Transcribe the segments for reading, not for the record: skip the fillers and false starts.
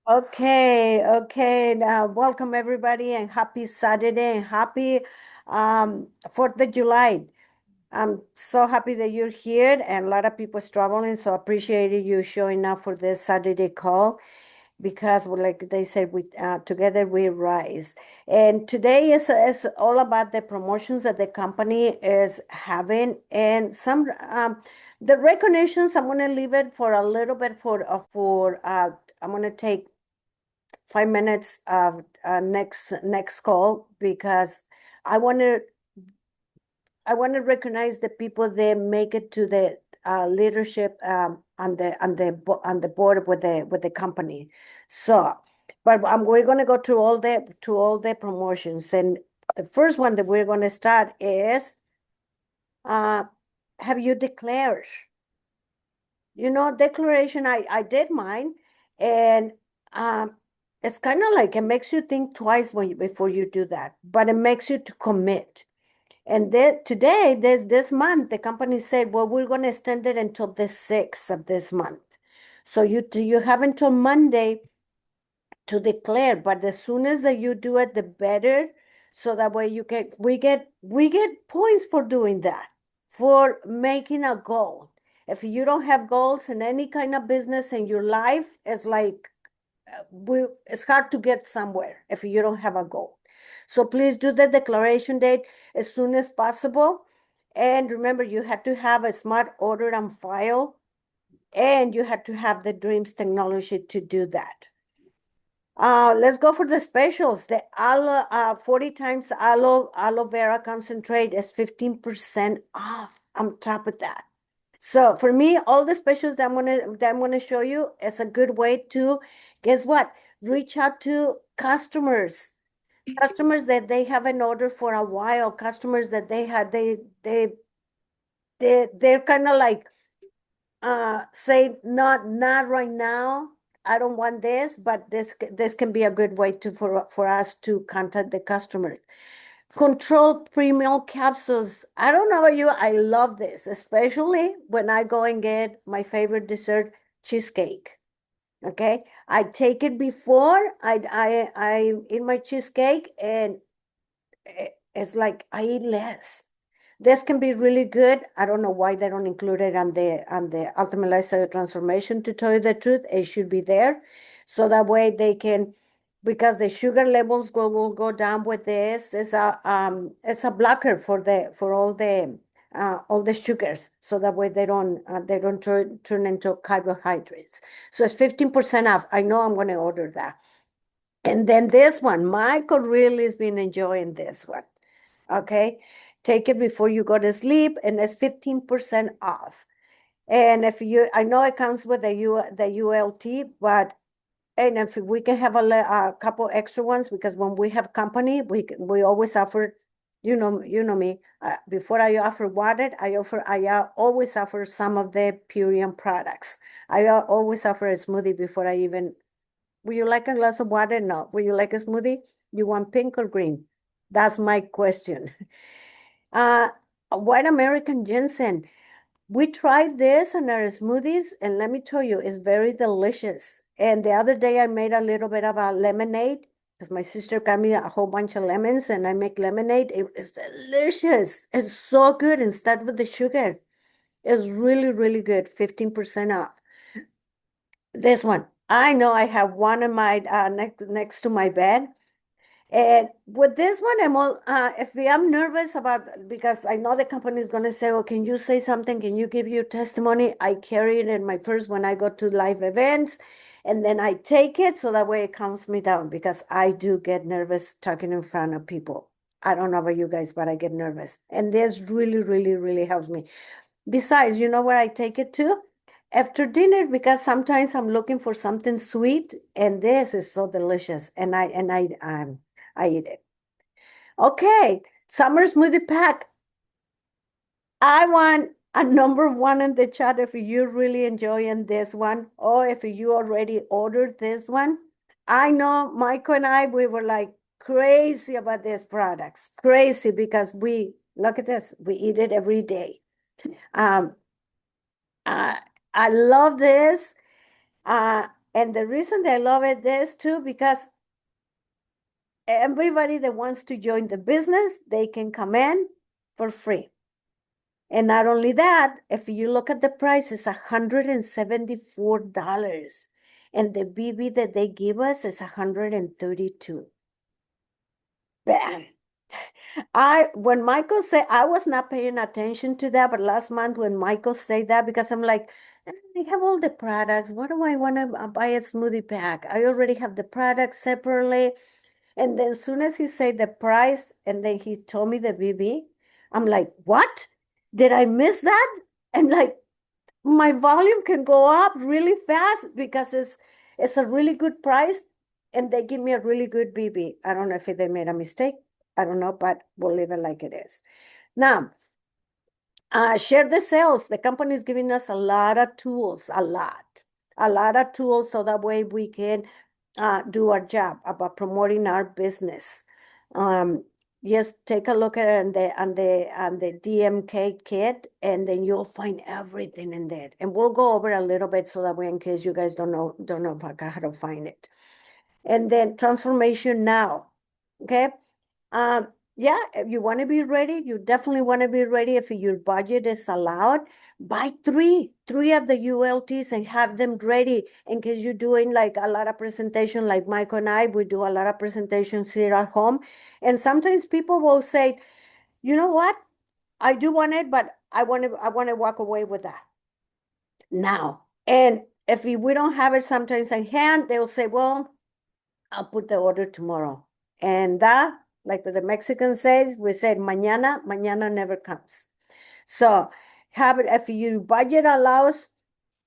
Okay. Now, welcome everybody and happy Saturday and happy 4th of July. I'm so happy that you're here and a lot of people is traveling, so appreciated you showing up for this Saturday call because like they said, we together we rise. And today is all about the promotions that the company is having and some the recognitions. I'm gonna leave it for a little bit for I'm gonna take 5 minutes of next call because I want to I want to recognize the people that make it to the leadership on the board with the company. So, but we're going to go to all the promotions, and the first one that we're going to start is uh, have you declared? Declaration. I did mine, and um, it's kind of like it makes you think twice before you do that, but it makes you to commit. And then today, this month, the company said, well, we're going to extend it until the 6th of this month. So you have until Monday to declare, but as soon as that you do it, the better. So that way we get points for doing that, for making a goal. If you don't have goals in any kind of business in your life, it's like it's hard to get somewhere if you don't have a goal. So please do the declaration date as soon as possible. And remember, you have to have a smart order on file, and you have to have the dreams technology to do that. Let's go for the specials. The aloe, 40 times aloe vera concentrate is 15% off on top of that. So for me, all the specials that I'm gonna show you is a good way to, guess what? Reach out to customers that they haven't ordered for a while, customers that they're kind of like say not right now. I don't want this, but this can be a good way to for us to contact the customer. Control premium capsules. I don't know about you. I love this, especially when I go and get my favorite dessert, cheesecake. Okay, I take it before I eat my cheesecake, and it's like I eat less. This can be really good. I don't know why they don't include it on the Ultimate Lifestyle Transformation. To tell you the truth, it should be there, so that way they can, because the sugar levels will go down with this. It's a blocker for all the sugars, so that way they don't turn into carbohydrates. So it's 15% off. I know I'm going to order that. And then this one, Michael really has been enjoying this one. Okay. Take it before you go to sleep, and it's 15% off. And I know it comes with the ULT, but and if we can have a couple extra ones, because when we have company, we always offer, you know me. Before I offer water, I always offer some of the Purium products. I always offer a smoothie before I even. Would you like a glass of water? No. Would you like a smoothie? You want pink or green? That's my question. Uh, White American ginseng. We tried this in our smoothies, and let me tell you, it's very delicious. And the other day, I made a little bit of a lemonade because my sister got me a whole bunch of lemons, and I make lemonade. It is delicious. It's so good instead of the sugar. It's really, really good. 15% off. This one, I know I have one in my next to my bed. And with this one, if I'm nervous about, because I know the company is going to say, "Oh, can you say something? Can you give your testimony?" I carry it in my purse when I go to live events, and then I take it so that way it calms me down, because I do get nervous talking in front of people. I don't know about you guys, but I get nervous, and this really, really, really helps me. Besides, you know where I take it to? After dinner, because sometimes I'm looking for something sweet, and this is so delicious, and I eat it. Okay, summer smoothie pack. I want a number one in the chat if you're really enjoying this one, or if you already ordered this one. I know Michael and we were like crazy about these products, crazy, because we look at this, we eat it every day. Um, I, I love this. And the reason they love it is too, because everybody that wants to join the business, they can come in for free. And not only that, if you look at the price, it's $174. And the BB that they give us is $132. Bam. When Michael said, I was not paying attention to that, but last month when Michael said that, because I'm like, I have all the products. What do I want to buy a smoothie pack? I already have the products separately. And then as soon as he said the price, and then he told me the BB, I'm like, what? Did I miss that? And like, my volume can go up really fast because it's a really good price, and they give me a really good BB. I don't know if they made a mistake. I don't know, but we'll leave it like it is. Now, share the sales. The company is giving us a lot of tools, a lot of tools, so that way we can do our job about promoting our business. Just take a look at it on the DMK kit, and then you'll find everything in there. And we'll go over a little bit so that way, in case you guys don't know how to find it. And then transformation now. Okay. Um, yeah, if you want to be ready, you definitely want to be ready. If your budget is allowed, buy three of the ULTs and have them ready in case you're doing like a lot of presentation. Like Mike and I, we do a lot of presentations here at home. And sometimes people will say, you know what? I do want it, but I want to walk away with that now. And if we don't have it sometimes in hand, they'll say, well, I'll put the order tomorrow. And that, like the Mexican says, we said mañana, mañana never comes. So have it, if your budget allows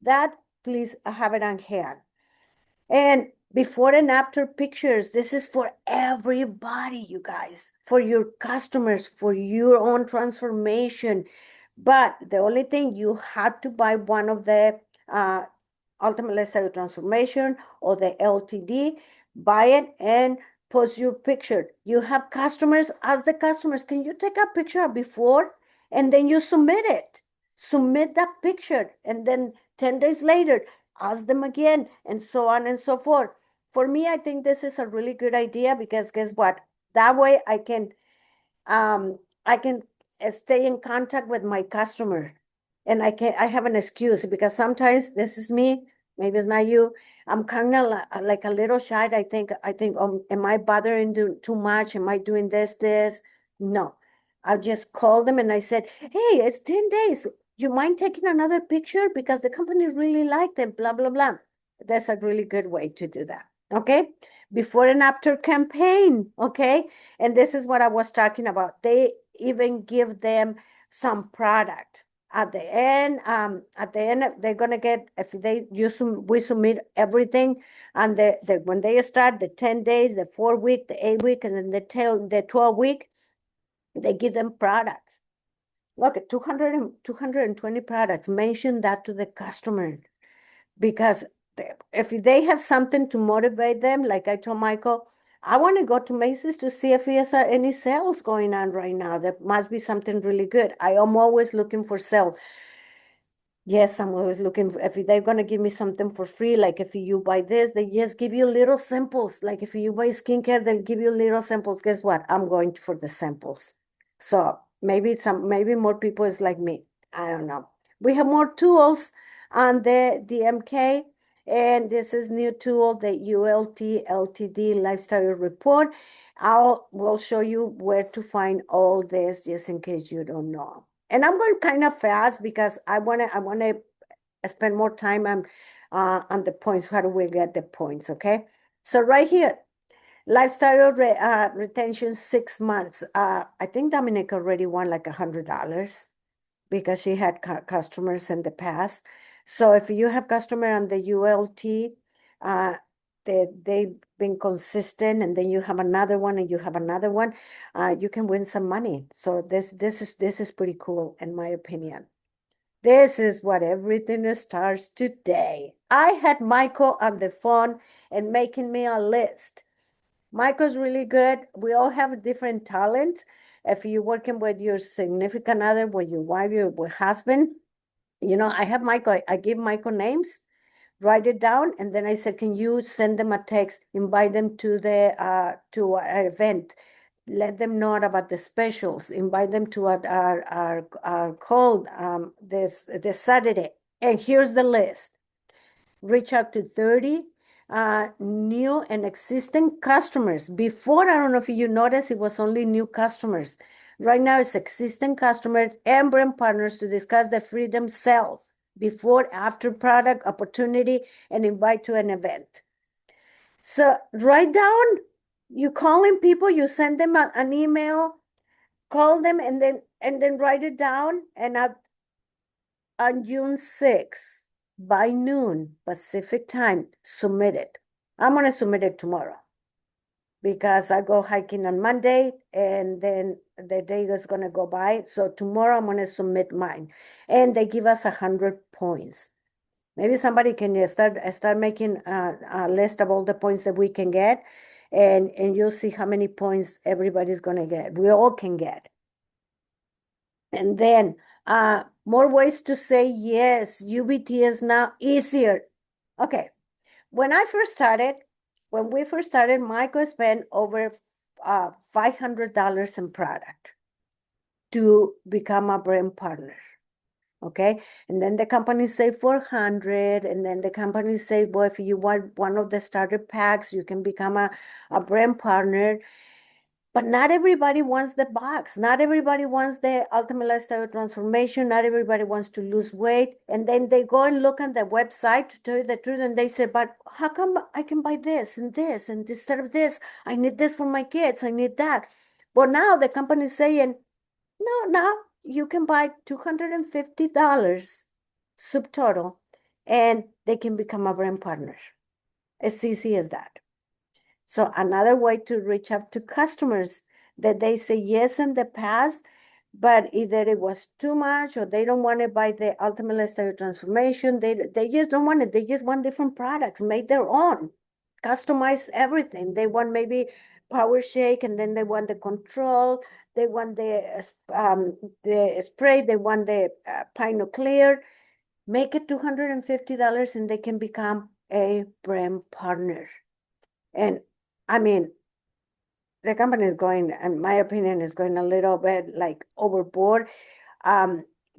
that, please have it on hand. And before and after pictures, this is for everybody, you guys, for your customers, for your own transformation. But the only thing, you have to buy one of the Ultimate Lifestyle Transformation or the LTD, buy it and post your picture. You have customers, ask the customers, can you take a picture before? And then you submit it. Submit that picture. And then 10 days later, ask them again, and so on and so forth. For me, I think this is a really good idea, because guess what? That way I can stay in contact with my customer, and I have an excuse, because sometimes this is me, maybe it's not you. I'm kind of like a little shy. I think, am I bothering too much? Am I doing this? No. I just called them and I said, hey, it's 10 days. You mind taking another picture? Because the company really liked it, blah, blah, blah. That's a really good way to do that. Okay. Before and after campaign. Okay. And this is what I was talking about. They even give them some product at the end. They're gonna get, if we submit everything, and when they start the 10 days, the 4 week, the 8 week, and then the 12 week, they give them products. Look at 220 products. Mention that to the customer, because if they have something to motivate them, like I told Michael, I want to go to Macy's to see if he has any sales going on right now. There must be something really good. I am always looking for sale. Yes, I'm always looking for, if they're gonna give me something for free, like if you buy this, they just give you little samples. Like if you buy skincare, they'll give you little samples. Guess what? I'm going for the samples. So maybe more people is like me. I don't know. We have more tools on the DMK, and this is new tool, the ULT LTD Lifestyle Report. Will show you where to find all this, just in case you don't know. And I'm going kind of fast, because I wanna spend more time on the points. How do we get the points? Okay. So right here, lifestyle retention 6 months. I think Dominic already won like $100, because she had customers in the past. So if you have customer on the ULT, they've been consistent, and then you have another one, and you have another one, you can win some money. So this is pretty cool, in my opinion. This is what everything starts today. I had Michael on the phone and making me a list. Michael's really good. We all have a different talent. If you're working with your significant other, with your wife, your husband, I have Michael. I give Michael names, write it down, and then I said, can you send them a text, invite them to to our event, let them know about the specials, invite them to our call this Saturday. And here's the list. Reach out to 30 new and existing customers. Before, I don't know if you noticed, it was only new customers. Right now, it's existing customers and brand partners to discuss the Freedom sales, before, after product opportunity, and invite to an event. So write down, you calling people, you send them an email, call them, and then write it down. And on June 6th, by noon Pacific time, submit it. I'm gonna submit it tomorrow because I go hiking on Monday, and then the day is gonna go by. So tomorrow I'm gonna submit mine, and they give us 100 points. Maybe somebody can start making a list of all the points that we can get, and you'll see how many points everybody's gonna get. We all can get. And then more ways to say yes. UBT is now easier. Okay, when we first started, Michael spent over $500 in product to become a brand partner. Okay, and then the company say 400, and then the company say, well, if you want one of the starter packs, you can become a brand partner. But not everybody wants the box. Not everybody wants the ultimate lifestyle transformation. Not everybody wants to lose weight. And then they go and look on the website, to tell you the truth, and they say, but how come I can buy this, and instead of this, I need this for my kids, I need that. But now the company is saying, no, now you can buy $250 subtotal, and they can become a brand partner. As easy as that. So another way to reach out to customers that they say yes in the past, but either it was too much, or they don't want to buy the ultimate lifestyle transformation. They just don't want it. They just want different products, make their own, customize everything. They want maybe Power Shake, and then they want the control. They want the spray. They want the Pino Clear. Make it $250, and they can become a brand partner. And I mean, the company is going, in my opinion, is going a little bit like overboard,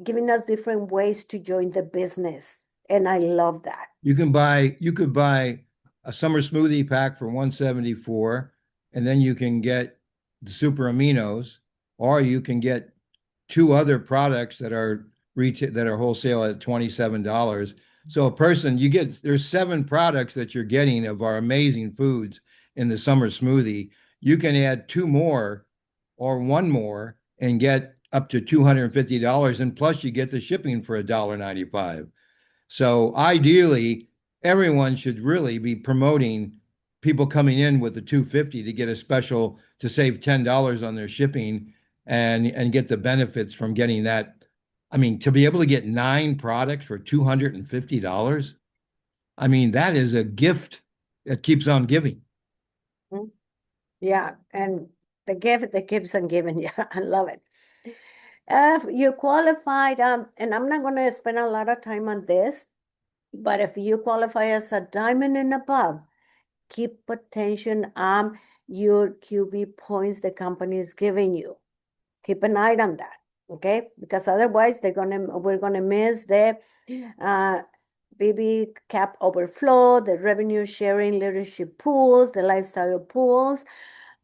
giving us different ways to join the business. And I love that. You could buy a summer smoothie pack for $174, and then you can get the super aminos, or you can get two other products that are wholesale at $27. So a person, there's 7 products that you're getting of our amazing foods in the summer smoothie. You can add 2 more or 1 more and get up to $250, and plus you get the shipping for $1.95. So ideally, everyone should really be promoting people coming in with the $250 to get a special, to save $10 on their shipping and get the benefits from getting that. I mean, to be able to get 9 products for $250, I mean, that is a gift that keeps on giving. Yeah, and the gift that keeps on giving. Yeah, I love it. If you qualified, and I'm not going to spend a lot of time on this, but if you qualify as a diamond and above, keep attention on your QB points the company is giving you. Keep an eye on that, okay? Because otherwise we're gonna miss the BB cap overflow, the revenue sharing leadership pools, the lifestyle pools.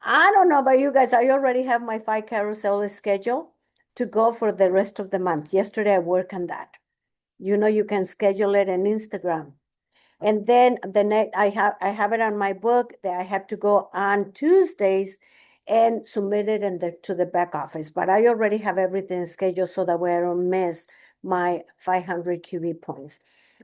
I don't know about you guys. I already have my 5 carousel schedule to go for the rest of the month. Yesterday I worked on that. You know, you can schedule it on Instagram. And then the next, I have it on my book that I have to go on Tuesdays and submit it to the back office. But I already have everything scheduled so that way I don't miss my 500 QB points.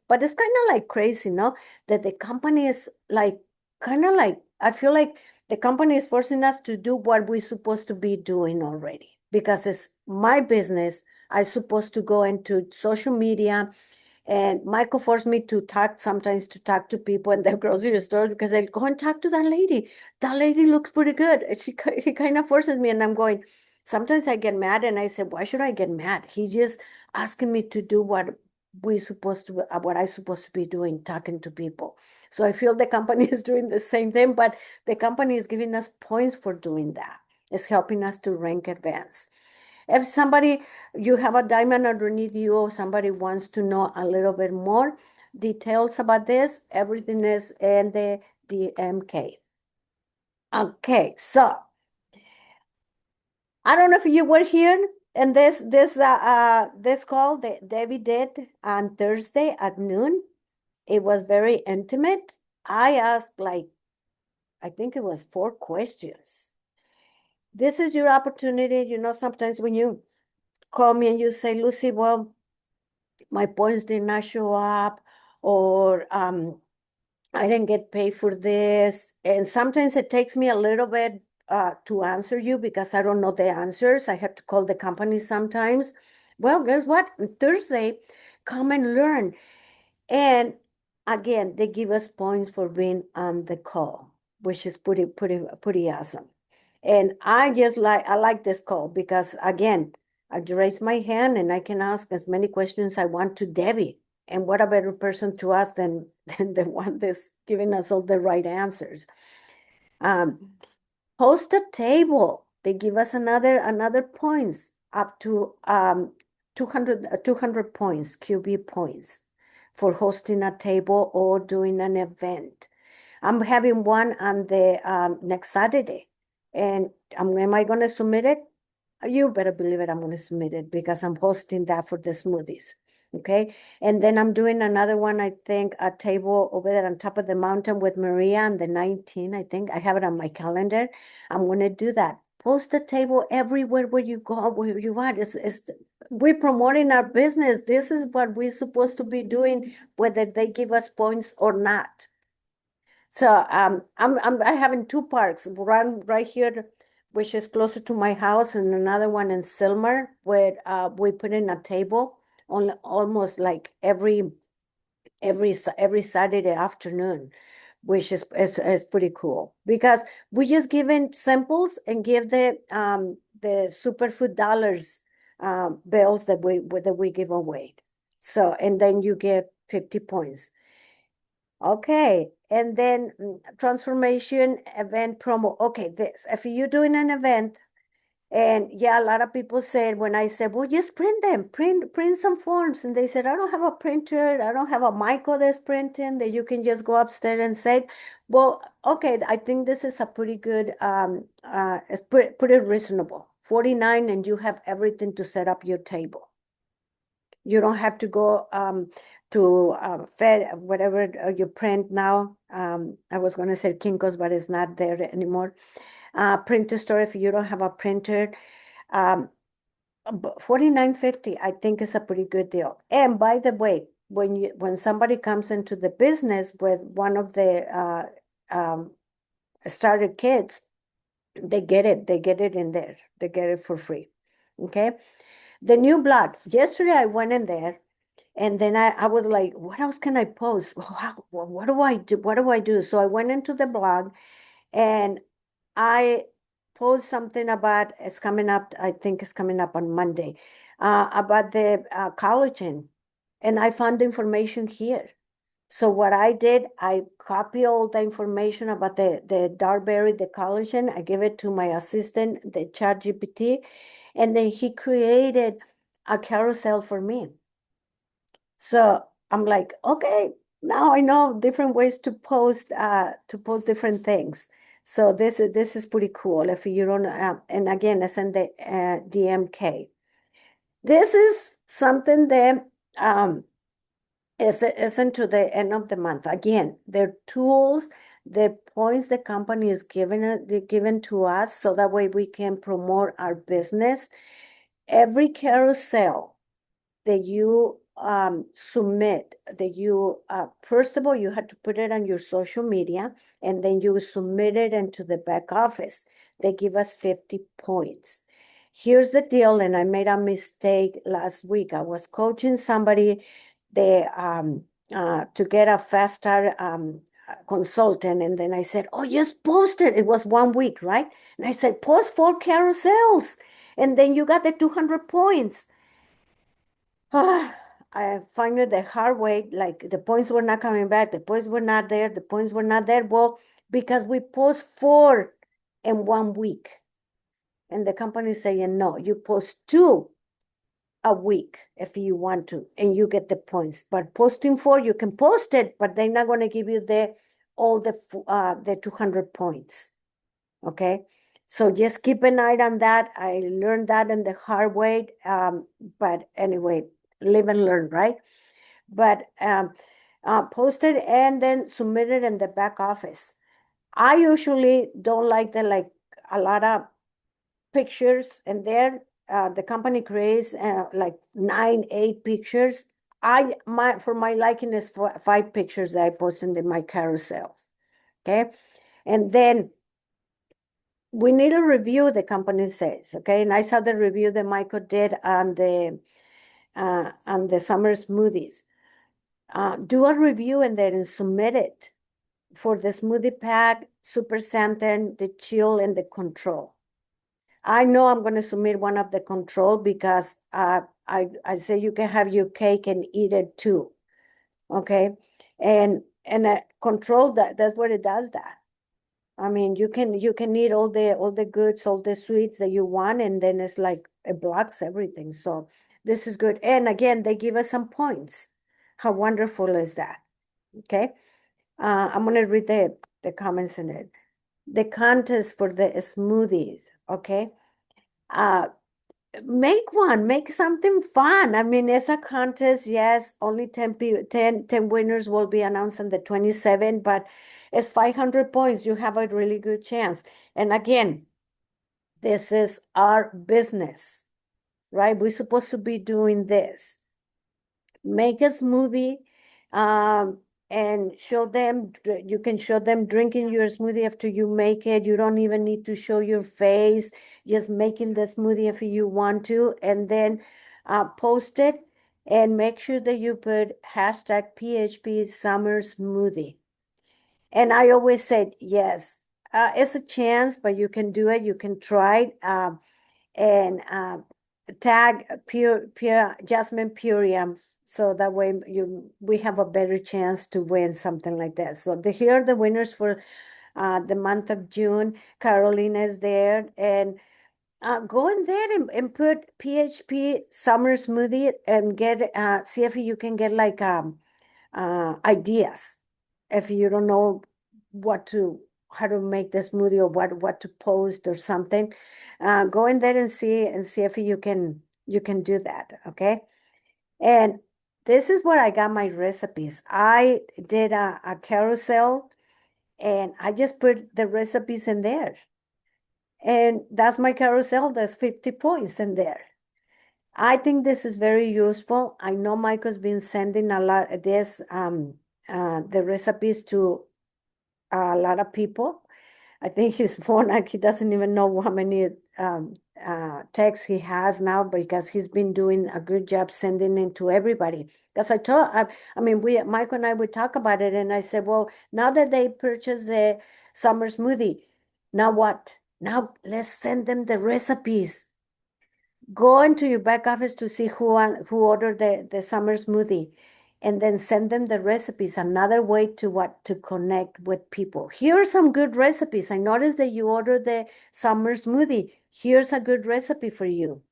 But it's kind of like crazy, no? That the company is like, I feel like the company is forcing us to do what we're supposed to be doing already. Because it's my business, I'm supposed to go into social media. And Michael forced me to talk to people in the grocery store, because I go and talk to that lady. That lady looks pretty good. And he kind of forces me, and I'm going, sometimes I get mad, and I say, why should I get mad? He's just asking me to do what what I supposed to be doing, talking to people. So I feel the company is doing the same thing, but the company is giving us points for doing that. It's helping us to rank advance. If you have a diamond underneath you, or somebody wants to know a little bit more details about this, everything is in the DMK. Okay, so I don't know if you were here and this call that Debbie did on Thursday at noon. It was very intimate. I asked I think it was 4 questions. This is your opportunity. Sometimes when you call me and you say, Lucy, well, my points did not show up, or I didn't get paid for this. And sometimes it takes me a little bit to answer you because I don't know the answers. I have to call the company sometimes. Well, guess what? Thursday, come and learn. And again, they give us points for being on the call, which is pretty awesome. And I like this call because again, I raise my hand and I can ask as many questions I want to Debbie. And what a better person to ask than, than the one that's giving us all the right answers. Host a table. They give us another points up to 200 points, QB points for hosting a table or doing an event. I'm having one on the next Saturday, and am I going to submit it? You better believe it. I'm going to submit it because I'm hosting that for the smoothies. Okay. And then I'm doing another one, I think, a table over there on top of the mountain with Maria on the 19th. I think I have it on my calendar. I'm going to do that. Post a table everywhere where you go, where you are. We're promoting our business. This is what we're supposed to be doing, whether they give us points or not. So I have in two parks, one right here, which is closer to my house, and another one in Silmar, where we put in a table on almost like every Saturday afternoon, which is pretty cool because we just give in samples and give the superfood dollars bills that we give away. So and then you get 50 points. Okay, and then transformation event promo. Okay, this if you're doing an event, and yeah, a lot of people said when I said, well, just print them, print some forms, and they said, I don't have a printer, I don't have a Michael that's printing that you can just go upstairs and say, well, okay, I think this is a pretty good, it's pretty reasonable. 49, and you have everything to set up your table. You don't have to go to Fed, whatever you print now. I was going to say Kinko's, but it's not there anymore. Printer store, if you don't have a printer. 49.50, I think is a pretty good deal. And by the way, when somebody comes into the business with one of the starter kits, they get it in there. They get it for free. Okay. The new blog. Yesterday I went in there and then I was like, what else can I post? What do I do? What do I do? So I went into the blog and I post something about it's coming up. I think it's coming up on Monday about the collagen. And I found information here. So what I did, I copy all the information about the Darberry, the collagen. I give it to my assistant, the ChatGPT, and then he created a carousel for me. So I'm like, okay, now I know different ways to post different things. So this is pretty cool. If you don't, and again, it's in the DMK. This is something that isn't to the end of the month. Again, they're tools, they're points the company is given to us, so that way we can promote our business. Every carousel that you submit, that you first of all you have to put it on your social media, and then you submit it into the back office. They give us 50 points. Here's the deal, and I made a mistake last week. I was coaching somebody to get a fast start consultant, and then I said, oh, just post it. It was 1 week, right? And I said, post 4 carousels, and then you got the 200 points. I find it the hard way, like the points were not coming back, the points were not there, the points were not there. Well, because we post 4 in 1 week. And the company is saying, no, you post 2 a week if you want to, and you get the points. But posting 4, you can post it, but they're not going to give you all the 200 points. Okay. So just keep an eye on that. I learned that in the hard way. But anyway, live and learn, right? But post it and then submit it in the back office. I usually don't like a lot of pictures in there. The company creates like 9, 8 pictures. For my liking is 5 pictures that I post in my carousels. Okay. And then we need a review, the company says. Okay. And I saw the review that Michael did on the summer smoothies. Do a review and then submit it for the smoothie pack, super santan, the chill, and the control. I know I'm going to submit one of the control because I say you can have your cake and eat it too. Okay. And control that's what it does that. I mean, you can eat all the goods, all the sweets that you want, and then it's like it blocks everything. So this is good. And again, they give us some points. How wonderful is that? Okay. I'm gonna read the comments in it. The contest for the smoothies. Okay. Make make something fun. I mean, it's a contest. Yes, only 10 winners will be announced on the 27th, but it's 500 points. You have a really good chance. And again, this is our business, right? We're supposed to be doing this. Make a smoothie, and show them, you can show them drinking your smoothie after you make it. You don't even need to show your face, just making the smoothie if you want to, and then post it and make sure that you put hashtag PHP summer smoothie. And I always said, yes, it's a chance, but you can do it. You can try it. And tag pure Jasmine Purium, so that way we have a better chance to win something like that. So here are the winners for the month of June. Carolina is there, and go in there and put PHP summer smoothie and get see if you can get like ideas if you don't know how to make the smoothie or what to post or something. Go in there and see if you can do that. Okay. And this is where I got my recipes. I did a carousel and I just put the recipes in there. And that's my carousel. There's 50 points in there. I think this is very useful. I know Michael's been sending a lot of this, the recipes to a lot of people. I think his phone, like, he doesn't even know how many texts he has now because he's been doing a good job sending it to everybody. Because I mean, Michael and I would talk about it, and I said, well, now that they purchased the summer smoothie, now what? Now let's send them the recipes. Go into your back office to see who ordered the summer smoothie, and then send them the recipes. Another way to connect with people. Here are some good recipes. I noticed that you ordered the summer smoothie. Here's a good recipe for you.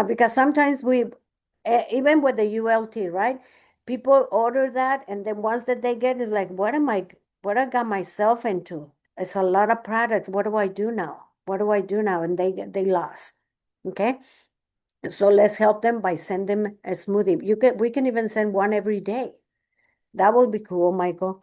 Because sometimes even with the ULT, right? People order that, and then once that they get, it's like, what I got myself into? It's a lot of products. What do I do now? What do I do now? And they lost. Okay. So let's help them by sending a smoothie. We can even send one every day. That will be cool, Michael.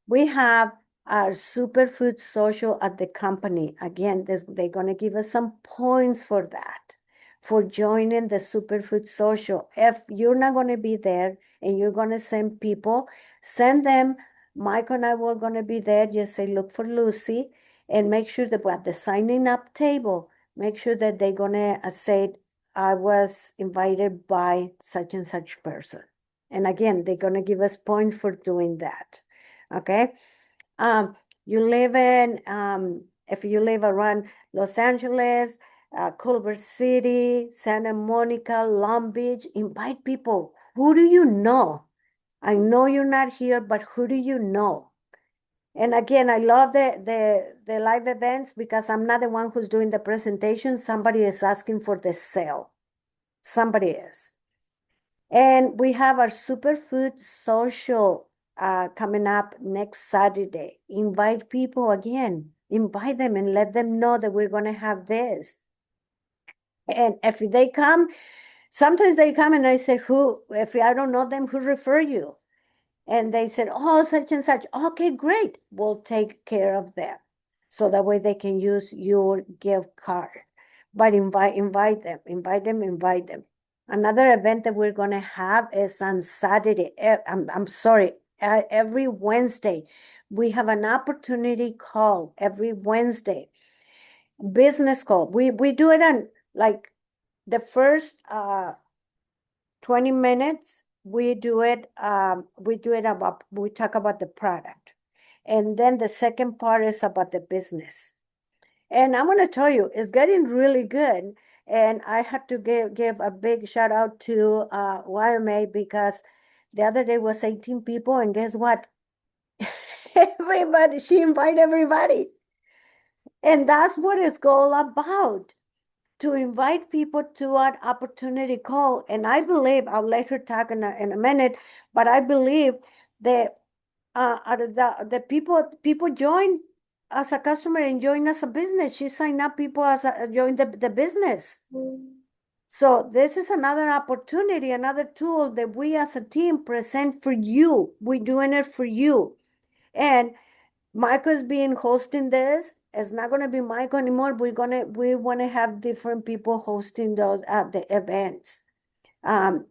We have our superfood social at the company. Again, they're gonna give us some points for that, for joining the superfood social. If you're not gonna be there and you're gonna send people, send them. Michael and I were gonna be there. Just say, look for Lucy, and make sure that at the signing up table, make sure that they're gonna say, I was invited by such and such person. And again, they're gonna give us points for doing that. Okay. You live in if you live around Los Angeles, Culver City, Santa Monica, Long Beach. Invite people. Who do you know? I know you're not here, but who do you know? And again, I love the live events because I'm not the one who's doing the presentation. Somebody is asking for the sale. Somebody is. And we have our Superfood Social coming up next Saturday. Invite people again. Invite them and let them know that we're going to have this. And if they come, sometimes they come and I say, who, if I don't know them, who refer you? And they said, oh, such and such. Okay, great. We'll take care of them. So that way they can use your gift card. But invite them. Another event that we're gonna have is on Saturday. I'm sorry, every Wednesday. We have an opportunity call every Wednesday. Business call. We do it on like the first 20 minutes. We talk about the product. And then the second part is about the business. And I'm gonna tell you, it's getting really good. And I have to give a big shout out to YMA because the other day was 18 people, and guess what? Everybody, she invited everybody. And that's what it's all about, to invite people to an opportunity call. And I believe, I'll let her talk in a minute, but I believe that out of the people join as a customer and join as a business. She signed up people as join the business. So this is another opportunity, another tool that we as a team present for you. We're doing it for you. And Michael's being hosting this. It's not gonna be Michael anymore. We wanna have different people hosting those at the events. The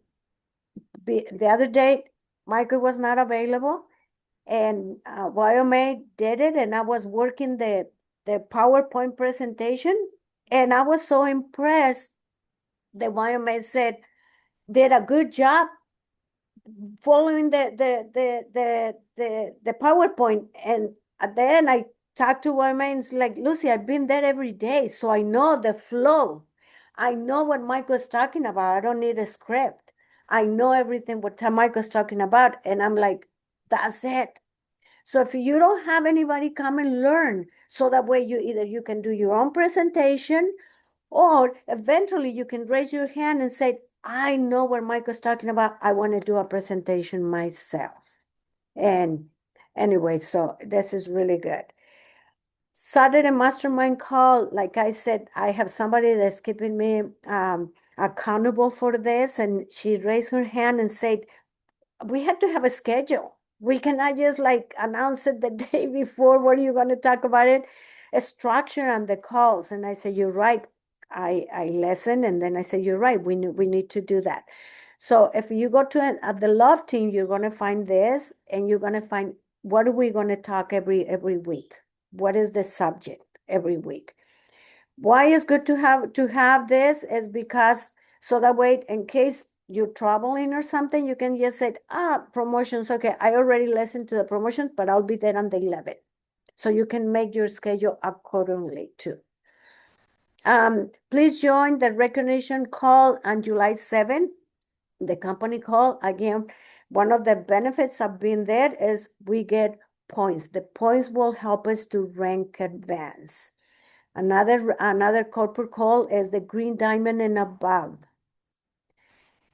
other day, Michael was not available, and YMA did it, and I was working the PowerPoint presentation, and I was so impressed that YMA said did a good job following the PowerPoint. And at the end, I talked to YMA and it's like, Lucy, I've been there every day, so I know the flow. I know what Michael's talking about. I don't need a script. I know everything what Michael's talking about. And I'm like, that's it. So if you don't have anybody come and learn, so that way you can do your own presentation, or eventually you can raise your hand and say, I know what Michael's talking about. I want to do a presentation myself. And anyway, so this is really good. Saturday mastermind call, like I said, I have somebody that's keeping me accountable for this, and she raised her hand and said, we had to have a schedule. We cannot just like announce it the day before. What are you going to talk about it? A structure on the calls. And I said, you're right. I listen, and then I said, you're right. We need to do that. So if you go to at the love team, you're going to find this, and you're going to find what are we going to talk every week? What is the subject every week? Why is good to have this is because so that way, in case you're traveling or something, you can just say, promotions. Okay, I already listened to the promotions, but I'll be there on the 11th. So you can make your schedule accordingly too. Please join the recognition call on July 7th, the company call. Again, one of the benefits of being there is we get points. The points will help us to rank advance. Another corporate call is the green diamond and above.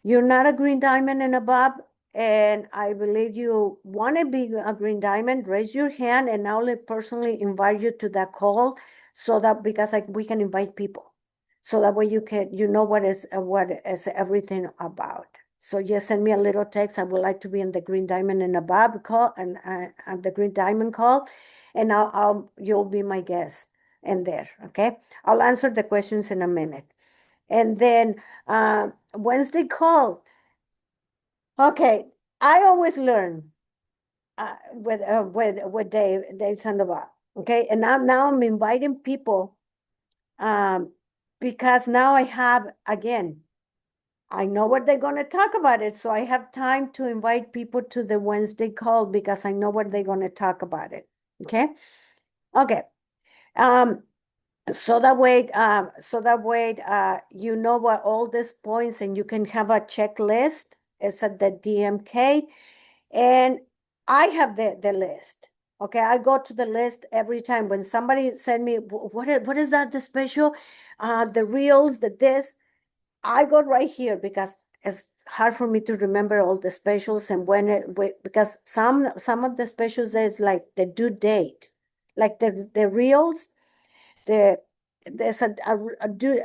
You're not a green diamond and above, and I believe you want to be a green diamond, raise your hand, and I'll personally invite you to that call, so that because we can invite people, so that way you know what is everything about. So just send me a little text. I would like to be in the green diamond and above call, and the green diamond call, and you'll be my guest in there. Okay, I'll answer the questions in a minute. And then Wednesday call. Okay, I always learn with Dave Sandoval. Okay, and now I'm inviting people because now I have, again, I know what they're going to talk about it, so I have time to invite people to the Wednesday call because I know what they're going to talk about it. Okay. Okay. So that way, you know what all these points, and you can have a checklist. It's at the DMK, and I have the list. Okay, I go to the list every time when somebody send me what is that, the special, the reels, the this. I go right here because it's hard for me to remember all the specials and because some of the specials is like the due date, like the reels, the there's a due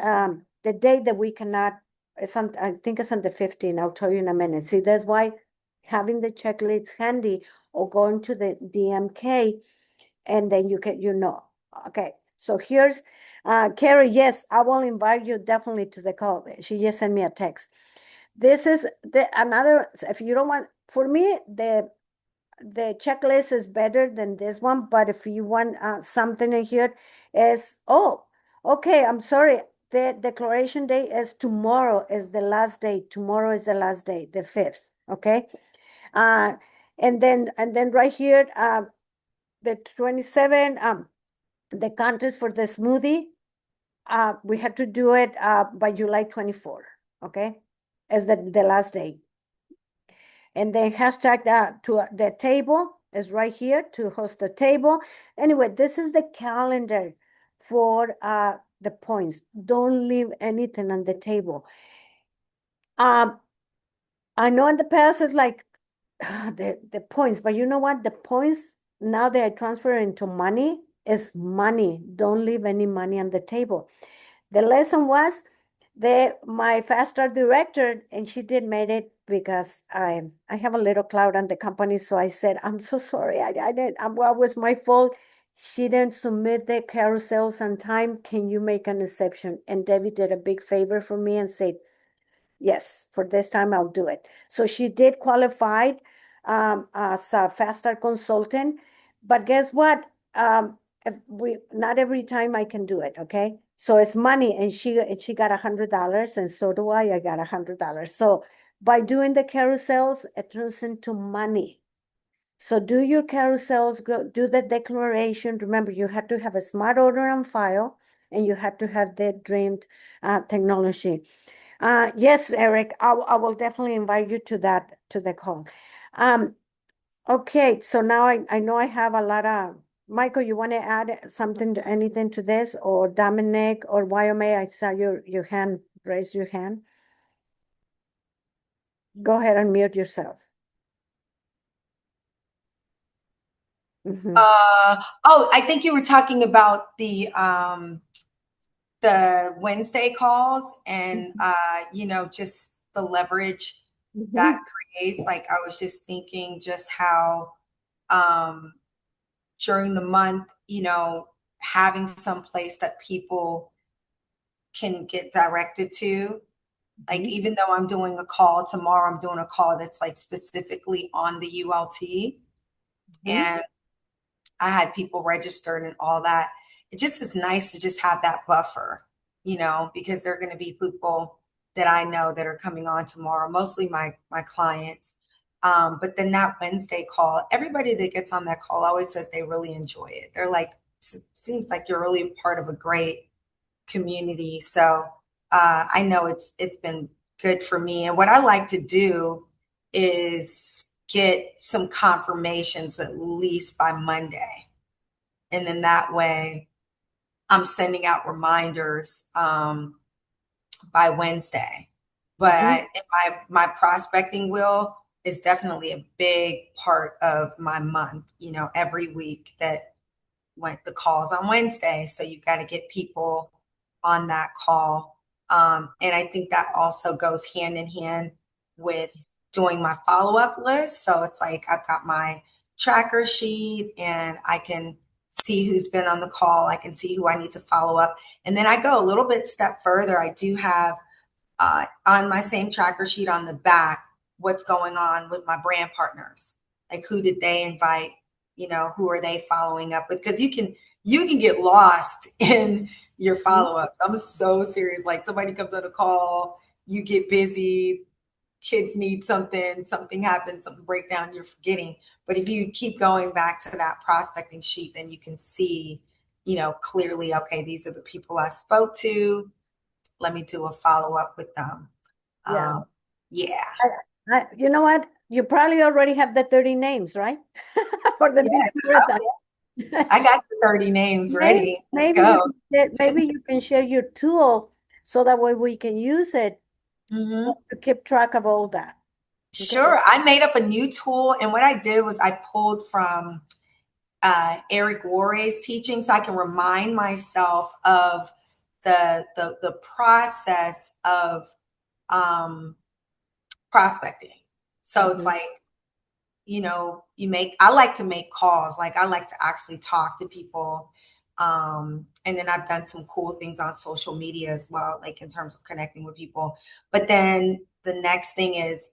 the date that we cannot. It's on, I think it's on the 15th. I'll tell you in a minute. See, that's why having the checklist handy or going to the DMK, and then you can, okay. So here's Carrie. Yes, I will invite you definitely to the call. She just sent me a text. This is the another. If you don't want, for me, the checklist is better than this one. But if you want something in here, is okay. I'm sorry. The declaration day is tomorrow. Is the last day. Tomorrow is the last day, the 5th. Okay. Uh, and then right here, the 27, the contest for the smoothie, we had to do it by July 24, okay, as the last day. And then hashtag to the table is right here to host a table. Anyway, this is the calendar for the points. Don't leave anything on the table. I know in the past it's like the points, but you know what? The points now they are transferred into money is money. Don't leave any money on the table. The lesson was my fast start director, and she did made it because I have a little cloud on the company. So I said, I'm so sorry. I didn't, what was my fault? She didn't submit the carousels on time. Can you make an exception? And Debbie did a big favor for me and said, yes, for this time I'll do it. So she did qualified as a fast start consultant, but guess what? If we not every time I can do it. Okay, so it's money, and she got $100, and so do I. I got $100. So by doing the carousels, it turns into money. So do your carousels, go do the declaration. Remember, you had to have a smart order on file, and you had to have the dreamed technology. Yes, Eric, I will definitely invite you to the call. Um, okay, so now I know I have a lot of, Michael, you want to add something to anything to this, or Dominic or Wyoming? I saw your hand, raise your hand. Go ahead and mute yourself. Mhm. I think you were talking about the Wednesday calls and just the leverage that Mhm. creates. Like I was just thinking just how um during the month, having some place that people can get directed to. Like Mhm. even though I'm doing a call tomorrow, I'm doing a call that's like specifically on the ULT. Mhm. And I had people registered and all that. It just is nice to just have that buffer, because there are going to be people that I know that are coming on tomorrow, mostly my clients. But then that Wednesday call, everybody that gets on that call always says they really enjoy it. They're like, seems like you're really part of a great community. So I know it's been good for me. And what I like to do is get some confirmations at least by Monday. And then that way I'm sending out reminders by Wednesday. But Mhm. my prospecting wheel is definitely a big part of my month, every week that went the calls on Wednesday. So you've got to get people on that call. And I think that also goes hand in hand with doing my follow up list. So it's like I've got my tracker sheet and I can see who's been on the call. I can see who I need to follow up. And then I go a little bit step further. I do have on my same tracker sheet on the back what's going on with my brand partners. Like who did they invite? Who are they following up with? Because you can get lost in your Mhm. follow-ups. I'm so serious. Like somebody comes on a call, you get busy, kids need something happens, something breakdown, you're forgetting. But if you keep going back to that prospecting sheet, then you can see clearly, okay, these are the people I spoke to. Let me do a follow-up with them. Yeah. Yeah. You know what? You probably already have the 30 names, right? For the Yes. big marathon. I got the 30 names ready. Maybe you can share your tool so that way we can use it Mhm. to keep track of all that. Okay. Sure. I made up a new tool, and what I did was I pulled from Eric Worre's teaching, so I can remind myself of the process of prospecting. So it's like, I like to make calls. Like I like to actually talk to people. And then I've done some cool things on social media as well, like in terms of connecting with people. But then the next thing is,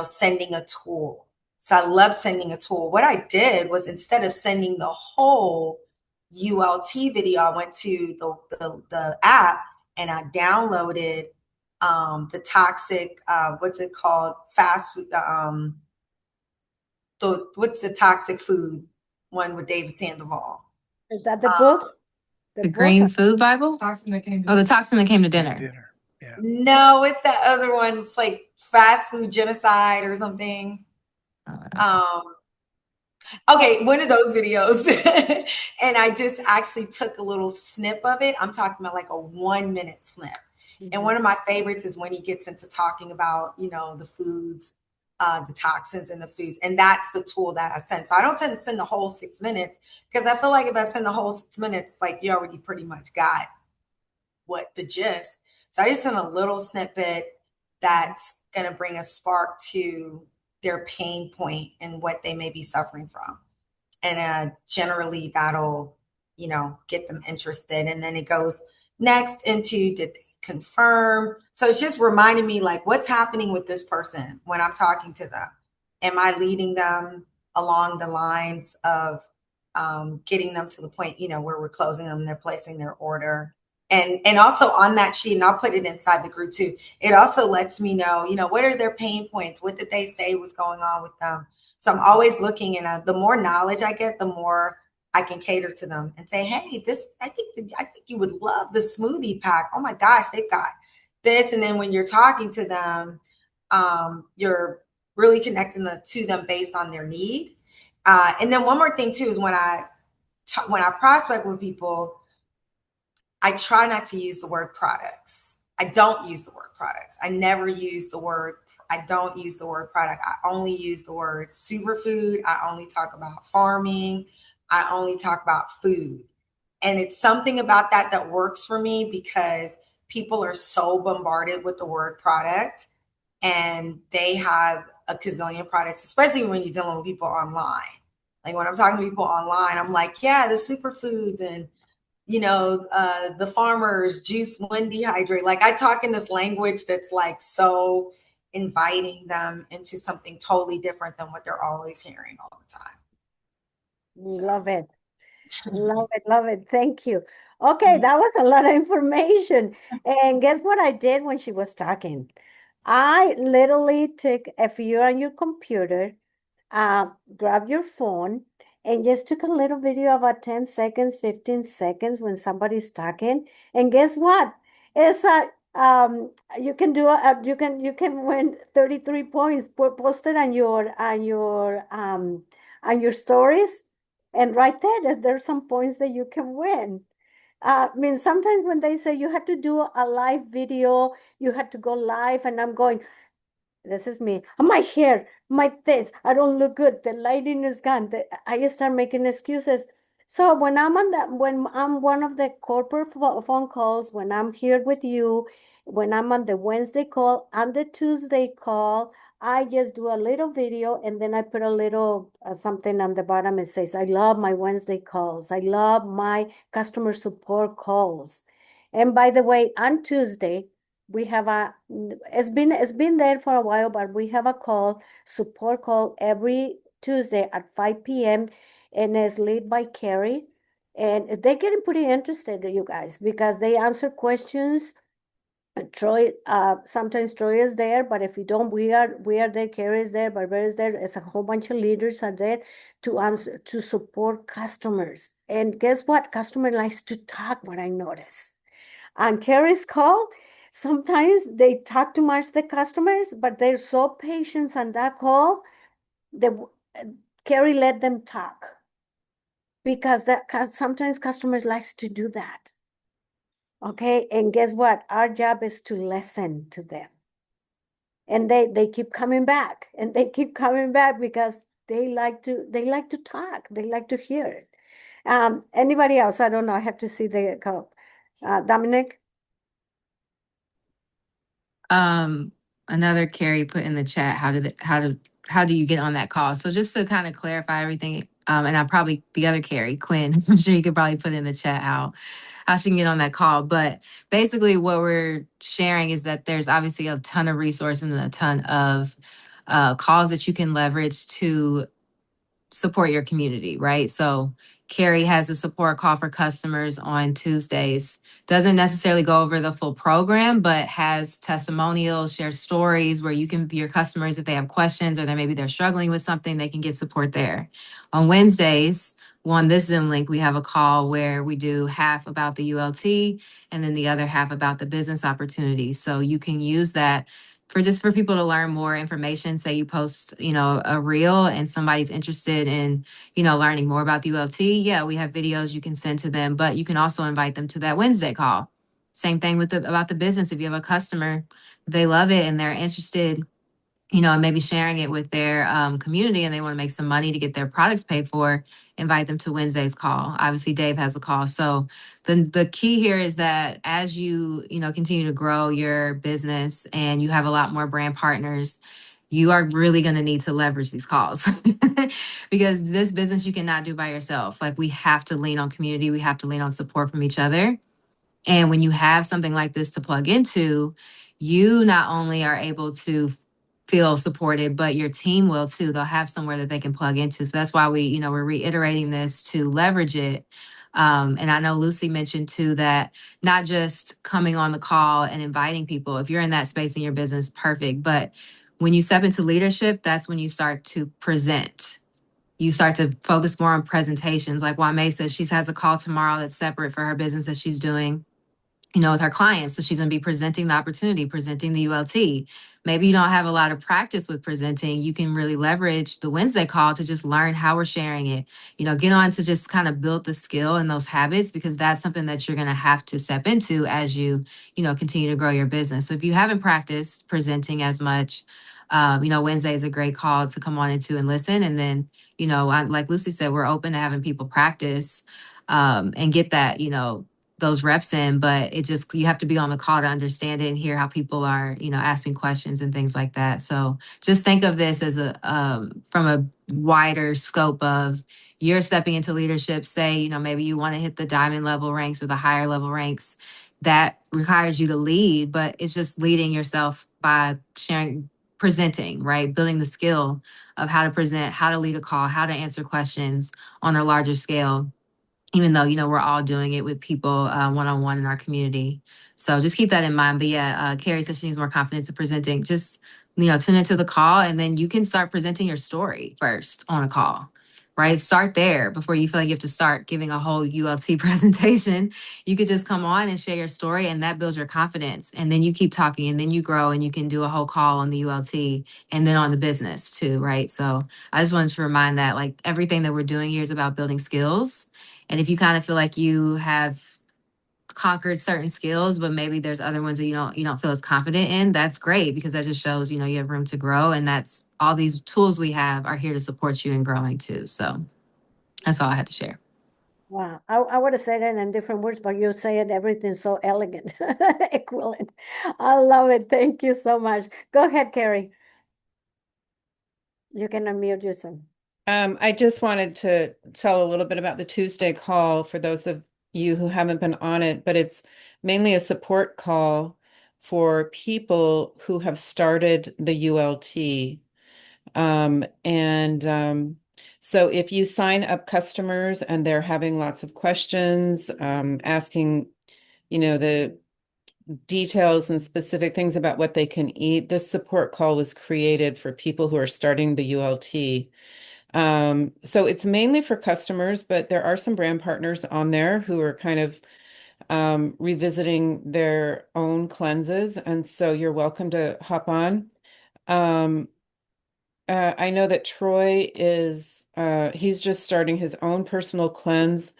sending a tool. So I love sending a tool. What I did was instead of sending the whole ULT video, I went to the app and I downloaded the toxic, what's it called? Fast food, what's the toxic food one with David Sandoval? Is that the book? The Green Food Bible? Toxin that came to Oh, the toxin that came to dinner. dinner. Yeah. No, it's that other one. It's like fast food genocide or something. Okay, one of those videos. And I just actually took a little snip of it. I'm talking about like a 1-minute snip. And one of my favorites is when he gets into talking about, the foods, the toxins in the foods. And that's the tool that I send. So I don't tend to send the whole 6 minutes because I feel like if I send the whole 6 minutes, like you already pretty much got what the gist. So I just send a little snippet that's going to bring a spark to their pain point and what they may be suffering from. And generally that'll, get them interested. And then it goes next into, did they confirm? So it's just reminding me like what's happening with this person when I'm talking to them. Am I leading them along the lines of getting them to the point, where we're closing them, they're placing their order. And also on that sheet, and I'll put it inside the group too, it also lets me know, what are their pain points? What did they say was going on with them? So I'm always looking, and the more knowledge I get, the more I can cater to them and say, hey, I think you would love the smoothie pack. Oh my gosh, they've got this. And then when you're talking to them, you're really connecting to them based on their need. And then one more thing too is when I prospect with people, I try not to use the word products. I don't use the word products. I never use the word. I don't use the word product. I only use the word superfood. I only talk about farming. I only talk about food. And it's something about that works for me because people are so bombarded with the word product and they have a gazillion products, especially when you're dealing with people online. Like when I'm talking to people online, I'm like, yeah, the superfoods and the farmers juice when dehydrate. Like I talk in this language that's like so inviting them into something totally different than what they're always hearing all the time. Love it. Love it. Love it. Thank you. Okay, that was a lot of information. And guess what I did when she was talking? I literally took, if you're on your computer, grab your phone and just took a little video about 10 seconds, 15 seconds when somebody's talking. And guess what? It's you can do you can win 33 points posted on your stories. And right there's some points that you can win. I mean, sometimes when they say you have to do a live video, you have to go live, and I'm going, this is me. My hair, my this, I don't look good. The lighting is gone. I just start making excuses. So when when I'm one of the corporate phone calls, when I'm here with you, when I'm on the Wednesday call, and the Tuesday call, I just do a little video and then I put a little something on the bottom. It says, I love my Wednesday calls. I love my customer support calls. And by the way, on Tuesday, we have it's been there for a while, but we have a support call every Tuesday at 5 p.m. and it's led by Carrie. And they're getting pretty interested, you guys, because they answer questions Troy, sometimes Troy is there, but if we don't, we are there, Carrie is there, Barbara is there, there's a whole bunch of leaders are there to answer, to support customers. And guess what? Customer likes to talk, what I notice. On Carrie's call, sometimes they talk too much, the customers, but they're so patient on that call, Carrie let them talk. Because sometimes customers likes to do that. Okay, and guess what? Our job is to listen to them. And they keep coming back and they keep coming back because they like to talk. They like to hear it. Anybody else? I don't know. I have to see the call. Dominic? Another Carrie put in the chat, how do you get on that call? So just to kind of clarify everything, and I probably the other Carrie, Quinn, I'm sure you could probably put in the chat how she can get on that call. But basically what we're sharing is that there's obviously a ton of resources and a ton of calls that you can leverage to support your community, right? So Carrie has a support call for customers on Tuesdays. Doesn't necessarily go over the full program, but has testimonials, shares stories where you can be your customers if they have questions or maybe they're struggling with something, they can get support there. On Wednesdays, on this Zoom link, we have a call where we do half about the ULT and then the other half about the business opportunity. So you can use that for people to learn more information. Say you post, a reel and somebody's interested in, learning more about the ULT. Yeah, we have videos you can send to them, but you can also invite them to that Wednesday call. Same thing about the business. If you have a customer, they love it and they're interested, and maybe sharing it with their community and they want to make some money to get their products paid for, invite them to Wednesday's call. Obviously, Dave has a call. So the key here is that as you, continue to grow your business and you have a lot more brand partners, you are really going to need to leverage these calls because this business you cannot do by yourself. Like we have to lean on community. We have to lean on support from each other. And when you have something like this to plug into, you not only are able to feel supported, but your team will too. They'll have somewhere that they can plug into. So that's why we're reiterating this to leverage it. And I know Lucy mentioned too that not just coming on the call and inviting people. If you're in that space in your business, perfect. But when you step into leadership, that's when you start to present. You start to focus more on presentations. Like Wame says, she has a call tomorrow that's separate for her business that she's doing, with her clients. So she's going to be presenting the opportunity, presenting the ULT. Maybe you don't have a lot of practice with presenting. You can really leverage the Wednesday call to just learn how we're sharing it, get on to just kind of build the skill and those habits, because that's something that you're going to have to step into as you, continue to grow your business. So if you haven't practiced presenting as much, Wednesday is a great call to come on into and listen. And then, like Lucy said, we're open to having people practice and get that, those reps in, but you have to be on the call to understand it and hear how people are, asking questions and things like that. So just think of this as from a wider scope of you're stepping into leadership. Say, maybe you want to hit the diamond level ranks or the higher level ranks. That requires you to lead, but it's just leading yourself by presenting, right? Building the skill of how to present, how to lead a call, how to answer questions on a larger scale, even though, we're all doing it with people one-on-one in our community. So just keep that in mind. But yeah, Carrie says she needs more confidence in presenting. Just, tune into the call and then you can start presenting your story first on a call, right? Start there before you feel like you have to start giving a whole ULT presentation. You could just come on and share your story and that builds your confidence. And then you keep talking and then you grow and you can do a whole call on the ULT and then on the business too, right? So I just wanted to remind that like everything that we're doing here is about building skills. And if you kind of feel like you have conquered certain skills, but maybe there's other ones that you don't feel as confident in, that's great because that just shows, you have room to grow. And that's all these tools we have are here to support you in growing too. So that's all I had to share. Wow, I would have said it in different words, but you say it everything so elegant, equivalent. I love it. Thank you so much. Go ahead, Carrie. You can unmute yourself. I just wanted to tell a little bit about the Tuesday call for those of you who haven't been on it, but it's mainly a support call for people who have started the ULT. So if you sign up customers and they're having lots of questions, asking, details and specific things about what they can eat, this support call was created for people who are starting the ULT. So it's mainly for customers, but there are some brand partners on there who are kind of revisiting their own cleanses. And so you're welcome to hop on. Um, I know that Troy is, he's just starting his own personal cleanse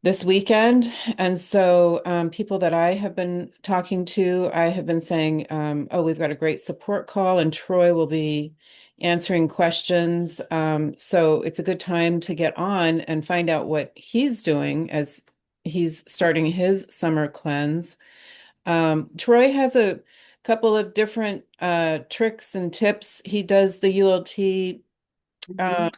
this weekend. And so people that I have been talking to, I have been saying, oh, we've got a great support call, and Troy will be answering questions. So it's a good time to get on and find out what he's doing as he's starting his summer cleanse. Troy has a couple of different tricks and tips. He does the ULT a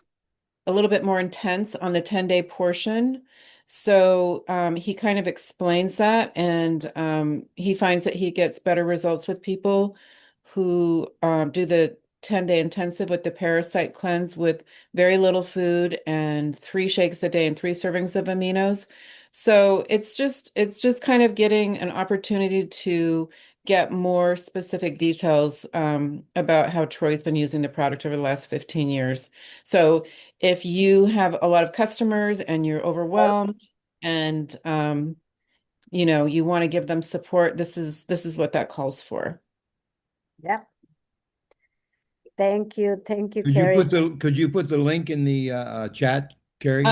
little bit more intense on the 10-day portion. So he kind of explains that, and he finds that he gets better results with people who do the 10-day intensive with the parasite cleanse with very little food and 3 shakes a day and 3 servings of aminos. So it's just kind of getting an opportunity to get more specific details about how Troy's been using the product over the last 15 years. So if you have a lot of customers and you're overwhelmed and you want to give them support, this is what that calls for. Yep. Thank you, Could Carrie. you put the link in the chat, Carrie?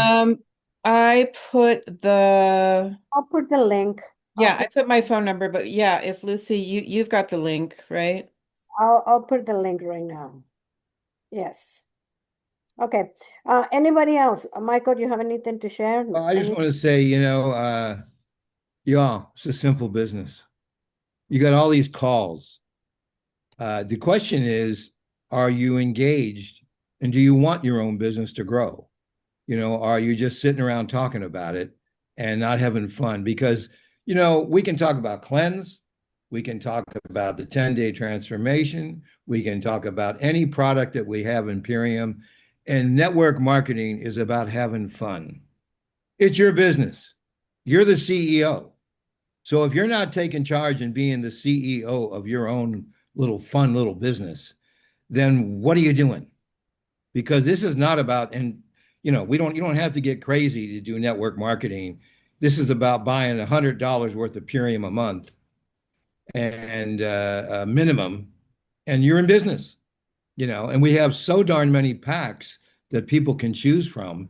I put the I'll put the link. I put my phone number, but yeah, if Lucy, you've got the link, right? I'll put the link right now. Yes. Okay. Anybody else? Michael, do you have anything to share? Well, I just want to say, y'all, it's a simple business. You got all these calls. The question is, are you engaged, and do you want your own business to grow? Are you just sitting around talking about it and not having fun? Because, we can talk about cleanse, we can talk about the 10-day transformation, we can talk about any product that we have in Imperium, and network marketing is about having fun. It's your business. You're the CEO. So if you're not taking charge and being the CEO of your own fun little business, then what are you doing? Because this is not about, and you don't have to get crazy to do network marketing. This is about buying $100 worth of Purium a month and a minimum, and you're in business. And we have so darn many packs that people can choose from,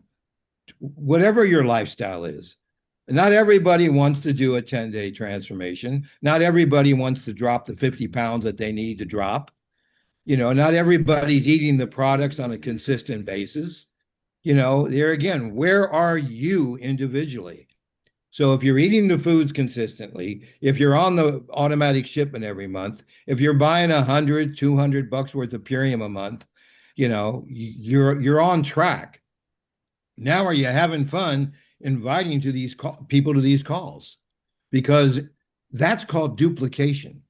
whatever your lifestyle is. Not everybody wants to do a 10-day transformation. Not everybody wants to drop the 50 pounds that they need to drop. Not everybody's eating the products on a consistent basis. There again, where are you individually? So if you're eating the foods consistently, if you're on the automatic shipment every month, if you're buying $100, $200 worth of Purium a month, you're on track. Now, are you having fun inviting people to these calls? Because that's called duplication.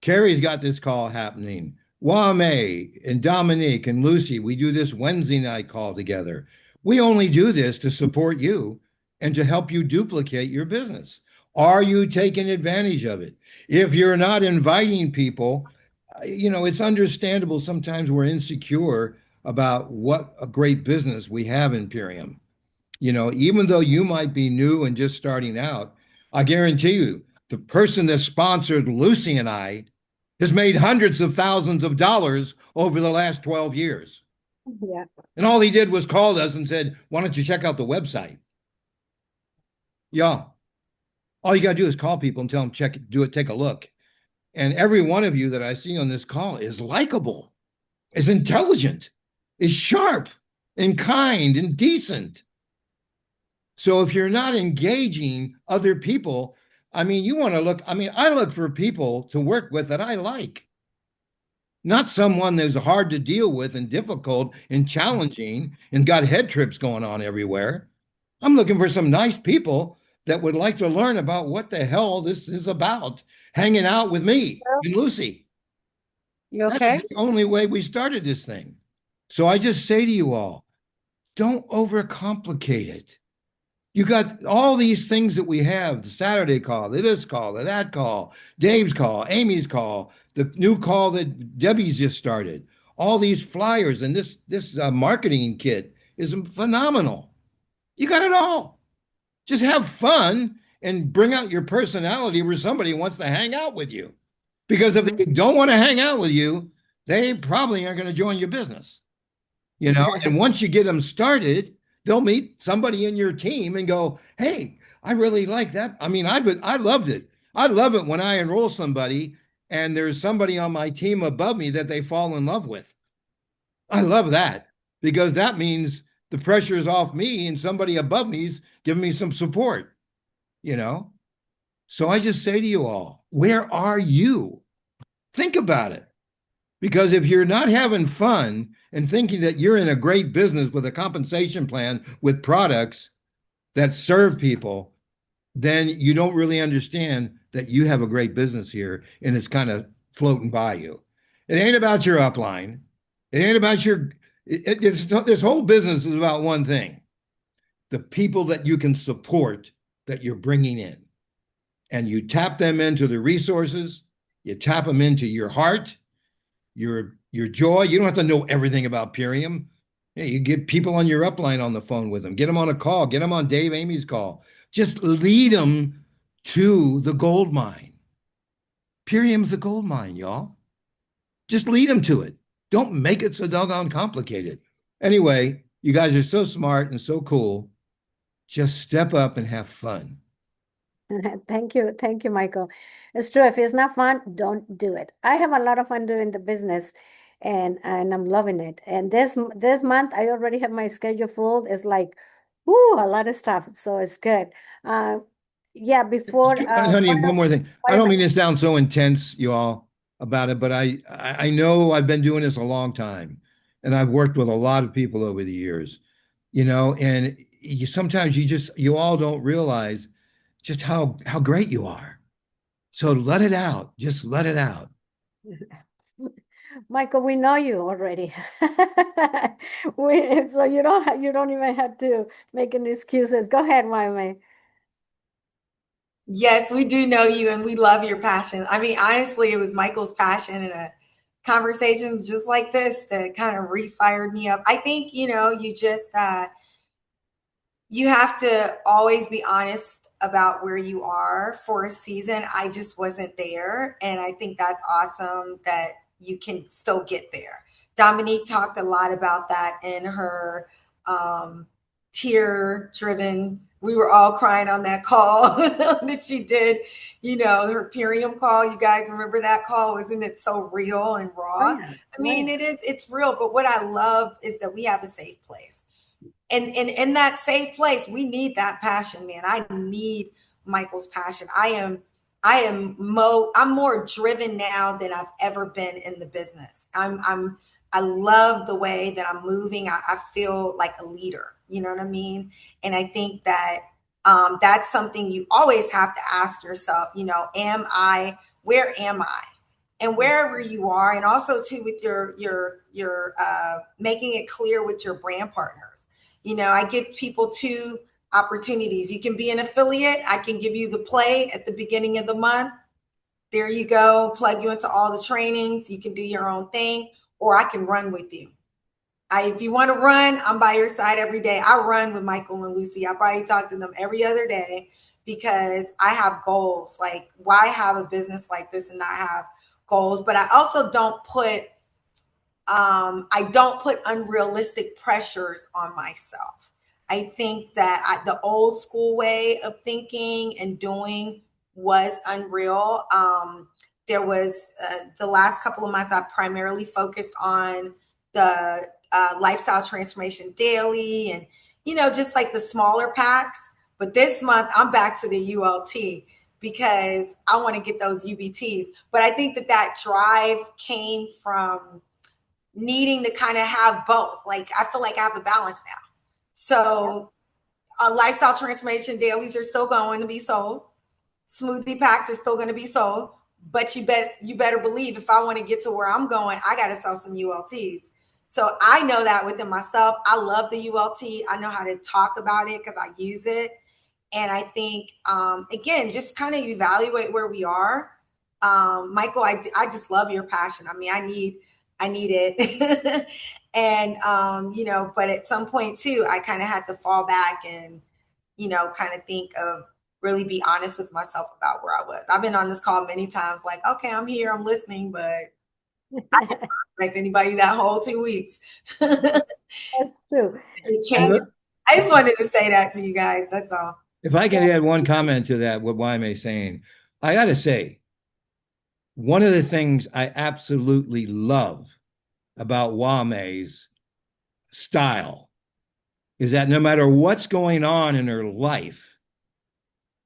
Carrie's got this call happening. Wame and Dominique and Lucy, we do this Wednesday night call together. We only do this to support you and to help you duplicate your business. Are you taking advantage of it? If you're not inviting people, it's understandable sometimes we're insecure about what a great business we have in Imperium. Even though you might be new and just starting out, I guarantee you, the person that sponsored Lucy and I has made hundreds of thousands of dollars over the last 12 years. Yeah. And all he did was call us and said, why don't you check out the website? Yeah. All you got to do is call people and tell them, take a look. And every one of you that I see on this call is likable, is intelligent, is sharp and kind and decent. So if you're not engaging other people, you want to look, I look for people to work with that I like. Not someone that's hard to deal with and difficult and challenging and got head trips going on everywhere. I'm looking for some nice people that would like to learn about what the hell this is about, hanging out with me and Lucy. You okay? That's the only way we started this thing. So I just say to you all, don't overcomplicate it. You got all these things that we have, the Saturday call, the this call, the that call, Dave's call, Amy's call, the new call that Debbie's just started. All these flyers and this marketing kit is phenomenal. You got it all. Just have fun and bring out your personality where somebody wants to hang out with you. Because if they don't want to hang out with you, they probably aren't going to join your business. You know, and once you get them started, they'll meet somebody in your team and go, "Hey, I really like that." I mean, I loved it. I love it when I enroll somebody and there's somebody on my team above me that they fall in love with. I love that because that means the pressure is off me and somebody above me's giving me some support, you know? So I just say to you all, where are you? Think about it. Because if you're not having fun and thinking that you're in a great business with a compensation plan with products that serve people, then you don't really understand that you have a great business here and it's kind of floating by you. It ain't about your upline. It ain't about this whole business is about one thing, the people that you can support that you're bringing in. And you tap them into the resources, you tap them into your heart, your joy. You don't have to know everything about Purium. Yeah, you get people on your upline on the phone with them. Get them on a call. Get them on Dave Amy's call. Just lead them to the gold mine. Purium's the gold mine, y'all. Just lead them to it. Don't make it so doggone complicated. Anyway, you guys are so smart and so cool. Just step up and have fun. Thank you, Michael. It's true. If it's not fun, don't do it. I have a lot of fun doing the business, and I'm loving it. And this month, I already have my schedule full. It's like, whoo, a lot of stuff. So it's good. Yeah. Before, Honey, one more thing. I one don't of mean to sound so intense, you all, about it, but I know I've been doing this a long time, and I've worked with a lot of people over the years, you know, and sometimes you all don't realize just how great you are. So let it out. Just let it out. Michael, we know you already. So you don't even have to make any excuses. Go ahead, Mame. Yes, we do know you and we love your passion. I mean, honestly, it was Michael's passion in a conversation just like this that kind of refired me up. I think, you just you have to always be honest about where you are for a season. I just wasn't there. And I think that's awesome that you can still get there. Dominique talked a lot about that in her tear driven. We were all crying on that call that she did, her Purium call. You guys remember that call? Wasn't it so real and raw? Oh, yeah. I mean, it's real. But what I love is that we have a safe place. And in that safe place, we need that passion, man. I need Michael's passion. I'm more driven now than I've ever been in the business. I love the way that I'm moving. I feel like a leader, you know what I mean? And I think that that's something you always have to ask yourself, where am I? And wherever you are, and also too with your making it clear with your brand partners. I give people 2 opportunities. You can be an affiliate. I can give you the play at the beginning of the month. There you go, plug you into all the trainings. You can do your own thing, or I can run with you. If you want to run, I'm by your side every day. I run with Michael and Lucy. I probably talk to them every other day because I have goals. Like, why have a business like this and not have goals? But I also don't put unrealistic pressures on myself. I think that the old school way of thinking and doing was unreal. There was the last couple of months, I primarily focused on the Lifestyle Transformation Daily and, just like the smaller packs. But this month, I'm back to the ULT because I want to get those UBTs. But I think that drive came from needing to kind of have both. Like, I feel like I have a balance now. So Lifestyle Transformation Dailies are still going to be sold. Smoothie packs are still going to be sold. But you better believe if I want to get to where I'm going, I got to sell some ULTs. So I know that within myself. I love the ULT. I know how to talk about it because I use it. And I think, again, just kind of evaluate where we are. Michael, I just love your passion. I mean, I need it. And, but at some point too, I kind of had to fall back and, kind of think of really be honest with myself about where I was. I've been on this call many times, like, okay, I'm here, I'm listening, but I didn't contact anybody that whole 2 weeks. That's true. It changed. I just wanted to say that to you guys. That's all. If I can add one comment to that, what Waime's saying, I got to say, one of the things I absolutely love about Waime's style is that no matter what's going on in her life,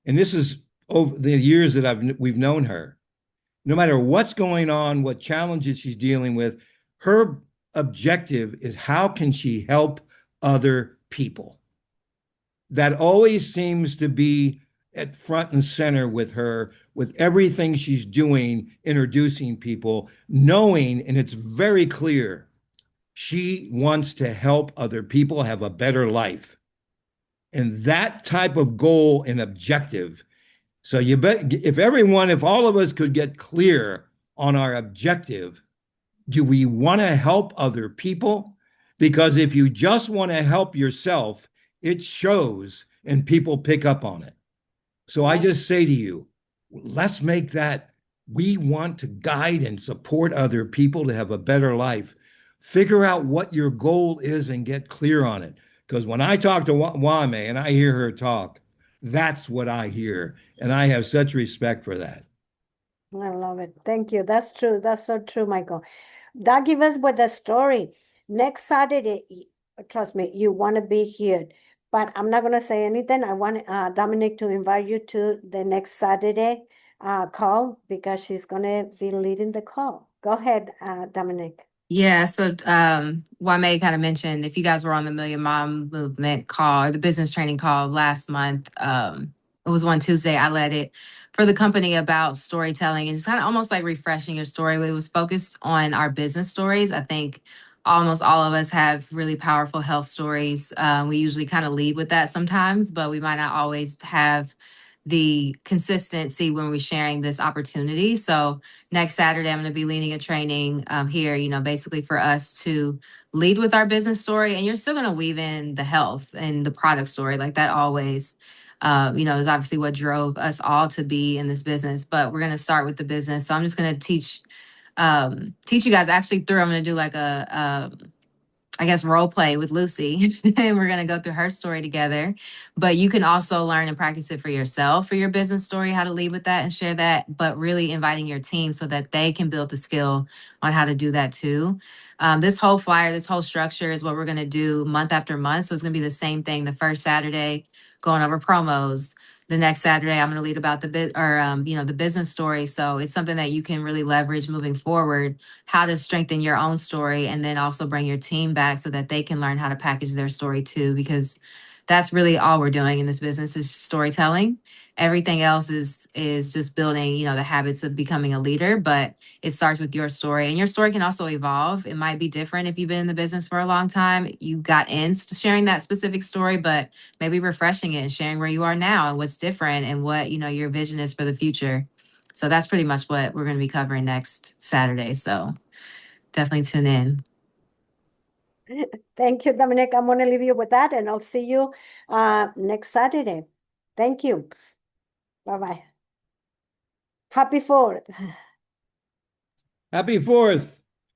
and this is over the years that we've known her, no matter what's going on, what challenges she's dealing with, her objective is how can she help other people? That always seems to be at front and center with her, with everything she's doing, introducing people, knowing, and it's very clear, she wants to help other people have a better life. And that type of goal and objective. So you bet if all of us could get clear on our objective, do we want to help other people? Because if you just want to help yourself, it shows and people pick up on it. So I just say to you, let's make that we want to guide and support other people to have a better life. Figure out what your goal is and get clear on it. Because when I talk to Waime and I hear her talk, that's what I hear. And I have such respect for that. I love it. Thank you. That's true. That's so true, Michael. That give us with the story. Next Saturday, trust me, you want to be here. But I'm not gonna say anything. I want Dominic to invite you to the next Saturday call because she's gonna be leading the call. Go ahead, Dominic. Yeah, so Wame kind of mentioned if you guys were on the Million Mom Movement call or the business training call last month, it was one Tuesday. I led it for the company about storytelling and just kind of almost like refreshing your story. It was focused on our business stories. I think almost all of us have really powerful health stories. We usually kind of lead with that sometimes, but we might not always have the consistency when we're sharing this opportunity. So next Saturday, I'm going to be leading a training here, basically for us to lead with our business story. And you're still going to weave in the health and the product story like that always, is obviously what drove us all to be in this business. But we're going to start with the business. So I'm just going to teach you guys actually through, I'm going to do like I guess, role play with Lucy, and we're going to go through her story together. But you can also learn and practice it for yourself, for your business story, how to lead with that and share that, but really inviting your team so that they can build the skill on how to do that too. This whole flyer, this whole structure is what we're going to do month after month. So it's going to be the same thing. The first Saturday, going over promos. The next Saturday, I'm going to lead about the the business story. So it's something that you can really leverage moving forward, how to strengthen your own story, and then also bring your team back so that they can learn how to package their story too, because that's really all we're doing in this business is storytelling. Everything else is just building, the habits of becoming a leader, but it starts with your story, and your story can also evolve. It might be different if you've been in the business for a long time. You got into sharing that specific story, but maybe refreshing it and sharing where you are now and what's different and what, your vision is for the future. So that's pretty much what we're going to be covering next Saturday. So definitely tune in. Thank you, Dominic. I'm going to leave you with that, and I'll see you next Saturday. Thank you. Bye-bye. Happy 4th. Happy 4th.